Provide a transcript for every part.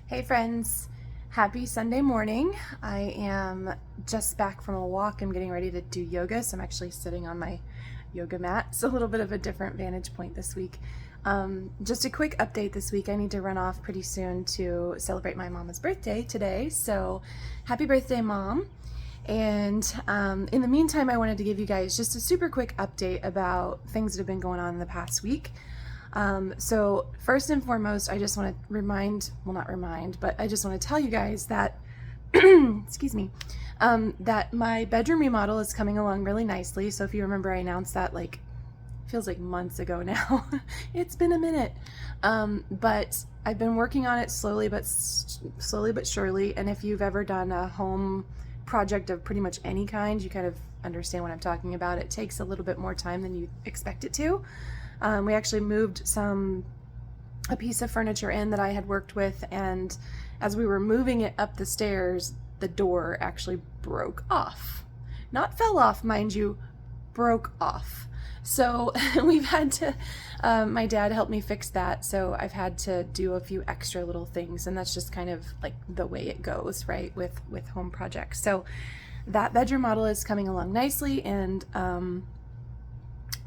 Hey friends, happy Sunday morning. I am just back from a walk. I'm getting ready to do yoga, so I'm actually sitting on my yoga mat. It's a little bit of a different vantage point this week. Just a quick update this week. I need to run off pretty soon to celebrate my mama's birthday today, so happy birthday, Mom. And in the meantime, I wanted to give you guys just a super quick update about things that have been going on in the past week. So first and foremost, I just want to not remind, but I just want to tell you guys that, excuse me, that my bedroom remodel is coming along really nicely. So if you remember, I announced that feels like months ago now. It's been a minute. But I've been working on it slowly but surely. And if you've ever done a home project of pretty much any kind, you kind of understand what I'm talking about. It takes a little bit more time than you expect it to. We actually moved a piece of furniture in that I had worked with, and as we were moving it up the stairs, the door actually broke off. Not fell off, mind you, broke off. So we've had to, my dad helped me fix that, so I've had to do a few extra little things, and that's just kind of like the way it goes, right, with home projects. So that bedroom model is coming along nicely, and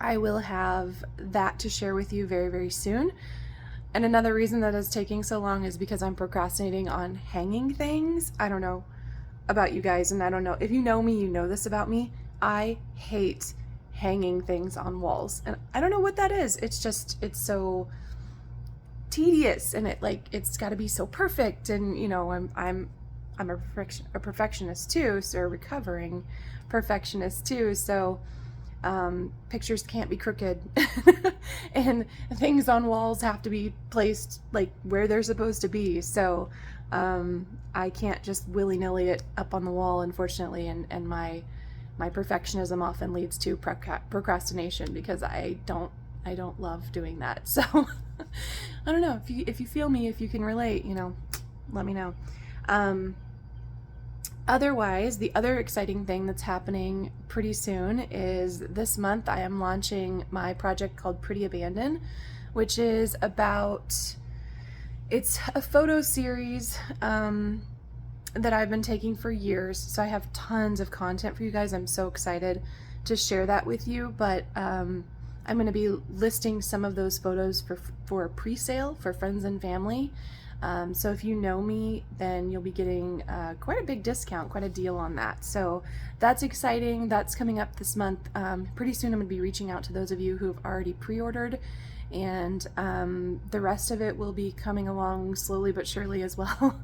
I will have that to share with you very, very soon. And another reason that is taking so long is because I'm procrastinating on hanging things. I don't know about you guys, and I don't know if you know me, you know this about me. I hate hanging things on walls, and I don't know what that is. It's so tedious, and it's got to be so perfect. And I'm a perfectionist too, so a recovering perfectionist too. So pictures can't be crooked and things on walls have to be placed like where they're supposed to be. So I can't just willy-nilly it up on the wall, unfortunately, and my perfectionism often leads to procrastination because I don't love doing that. So I don't know if you feel me, if you can relate, let me know. Otherwise, the other exciting thing that's happening pretty soon is this month I am launching my project called Pretty Abandoned, which is it's a photo series that I've been taking for years. So I have tons of content for you guys. I'm so excited to share that with you, but I'm going to be listing some of those photos for pre-sale for friends and family. So if you know me, then you'll be getting quite a big discount, quite a deal on that. So that's exciting. That's coming up this month. Pretty soon I'm going to be reaching out to those of you who've already pre-ordered, and the rest of it will be coming along slowly but surely as well.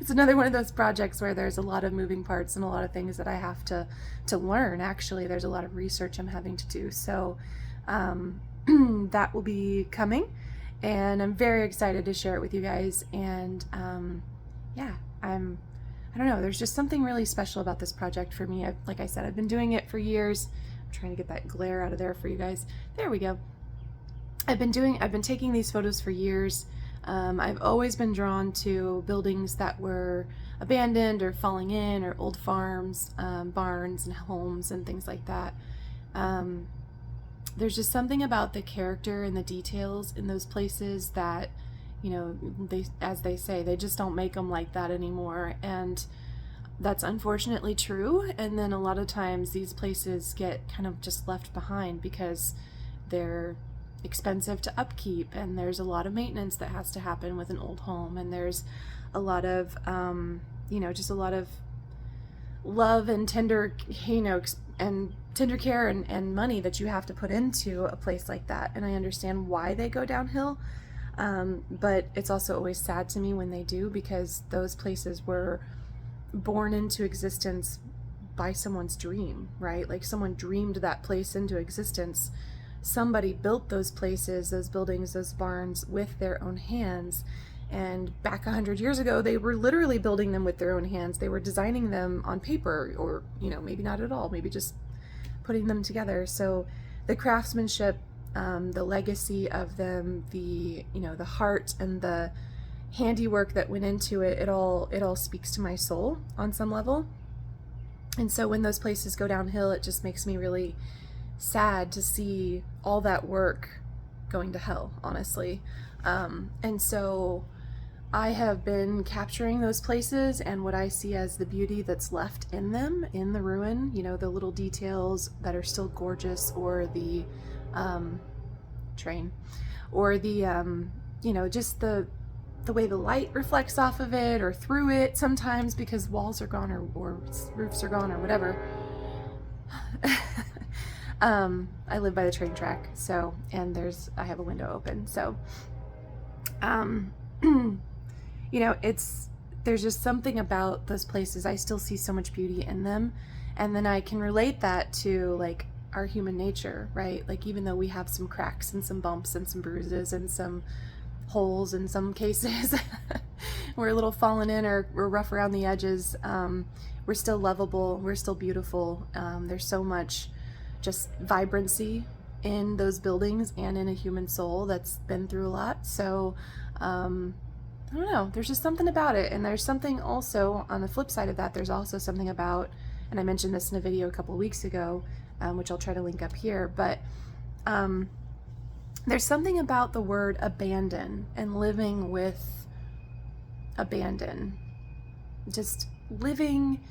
It's another one of those projects where there's a lot of moving parts and a lot of things that I have to learn. Actually, there's a lot of research I'm having to do. So that will be coming, and I'm very excited to share it with you guys. And yeah, I don't know, there's just something really special about this project for me. Like I said, I've been doing it for years. I'm trying to get that glare out of there for you guys. There we go. I've been taking these photos for years. I've always been drawn to buildings that were abandoned or falling in, or old farms, barns and homes and things like that. There's just something about the character and the details in those places that, as they say, they just don't make them like that anymore. And that's unfortunately true. And then a lot of times these places get kind of just left behind because they're expensive to upkeep, and there's a lot of maintenance that has to happen with an old home, and there's a lot of just a lot of love and tender care and money that you have to put into a place like that. And I understand why they go downhill, but it's also always sad to me when they do, because those places were born into existence by someone's dream, right? Like someone dreamed that place into existence. Somebody built those places, those buildings, those barns with their own hands. And back 100 years ago, they were literally building them with their own hands. They were designing them on paper, or, maybe not at all, maybe just putting them together. So the craftsmanship, the legacy of them, the heart and the handiwork that went into it, it all speaks to my soul on some level. And so when those places go downhill, it just makes me really sad to see all that work going to hell, honestly. And so I have been capturing those places and what I see as the beauty that's left in them, in the ruin, you know, the little details that are still gorgeous, or the train, or the, you know, just the way the light reflects off of it or through it sometimes because walls are gone or roofs are gone or whatever. I live by the train track, so, and I have a window open, so, you know, there's just something about those places. I still see so much beauty in them. And then I can relate that to like our human nature, right? Like, even though we have some cracks and some bumps and some bruises and some holes in some cases, we're a little fallen in or we're rough around the edges, we're still lovable, we're still beautiful. There's so much just vibrancy in those buildings and in a human soul that's been through a lot. So I don't know, there's just something about it. And there's something also on the flip side of that, there's also something about, and I mentioned this in a video a couple of weeks ago, which I'll try to link up here, but there's something about the word abandon and living with abandon. Just living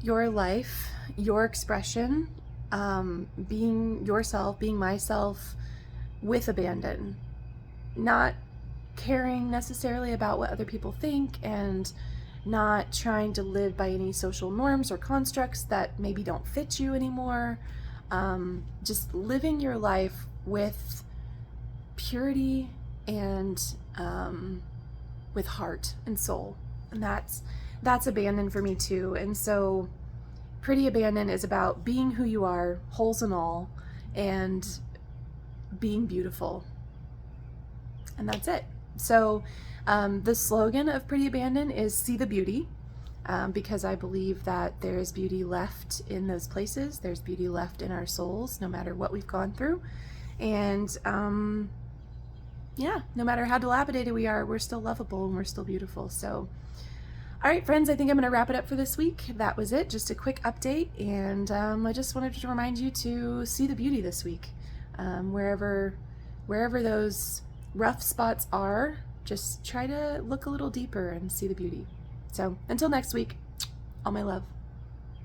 your life, your expression, being yourself, being myself with abandon. Not caring necessarily about what other people think, and not trying to live by any social norms or constructs that maybe don't fit you anymore. Just living your life with purity and with heart and soul. And that's abandon for me too. And so Pretty Abandon is about being who you are, holes and all, and being beautiful. And that's it. So the slogan of Pretty Abandon is "See the Beauty," because I believe that there is beauty left in those places. There's beauty left in our souls, no matter what we've gone through. And yeah, no matter how dilapidated we are, we're still lovable and we're still beautiful. So, all right, friends, I think I'm going to wrap it up for this week. That was it, just a quick update. And I just wanted to remind you to see the beauty this week. Wherever those rough spots are, just try to look a little deeper and see the beauty. So until next week, all my love.